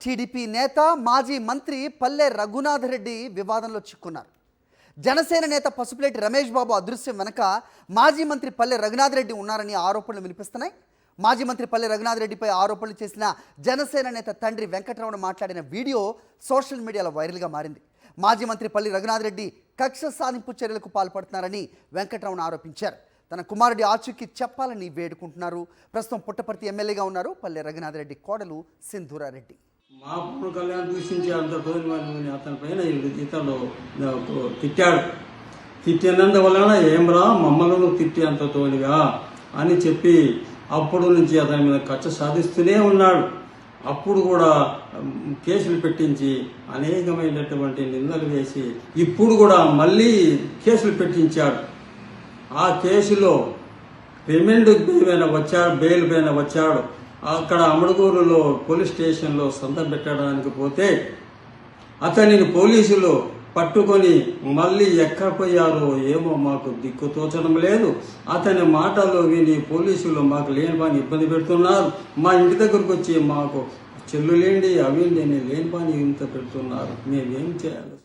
TDP నేత మాజీ మంత్రి పల్లె రఘునాథ్ రెడ్డి వివాదంలో చిక్కున్నారు. జనసేన నేత పసుపులేటి రమేష్ బాబు అదృశ్యం వెనక మాజీ మంత్రి పల్లె రఘునాథ్ రెడ్డి ఉన్నారని ఆరోపణలు వినిపిస్తున్నాయి. మాజీ మంత్రి పల్లె రఘునాథ్ రెడ్డిపై ఆరోపణలు చేసిన జనసేన నేత తండ్రి వెంకటరమణ మాట్లాడిన వీడియో సోషల్ మీడియాలో వైరల్గా మారింది. మాజీ మంత్రి పల్లె రఘునాథ్ రెడ్డి కక్ష సాధింపు చర్యలకు పాల్పడుతున్నారని వెంకటరమణ ఆరోపించారు. తన కుమారుడి ఆచూకీ చెప్పాలని వేడుకుంటున్నారు. ప్రస్తుతం పుట్టపర్తి ఎమ్మెల్యేగా ఉన్నారు పల్లె రఘునాథ్ రెడ్డి కోడలు సింధూరారెడ్డి. మా పవన్ కళ్యాణ్ దూషించి అంత టోని అతని పైన ఇతను తిట్టాడు. తిట్టినందువలన ఏమ్రా మమ్మల్ని తిట్టి అంత తోనిగా అని చెప్పి అప్పుడు నుంచి అతని మీద కక్ష సాధిస్తూనే ఉన్నాడు. అప్పుడు కూడా కేసులు పెట్టించి అనేకమైనటువంటి నిందలు వేసి ఇప్పుడు కూడా మళ్ళీ కేసులు పెట్టించాడు. ఆ కేసులో రిమాండ్ బెయిల్ పైన వచ్చాడు. అక్కడ అమడుగూరులో పోలీస్ స్టేషన్లో సొంతం పెట్టడానికి పోతే అతనిని పోలీసులు పట్టుకొని మళ్ళీ ఎక్కడ పోయారో ఏమో మాకు దిక్కు తోచడం లేదు. అతని మాటల్లో విని పోలీసులు మాకు లేని పని ఇబ్బంది పెడుతున్నారు. మా ఇంటి దగ్గరకు వచ్చి మాకు చెల్లులేండి అవి లేని పని ఇంత పెడుతున్నారు. మేమేం చేయాలి?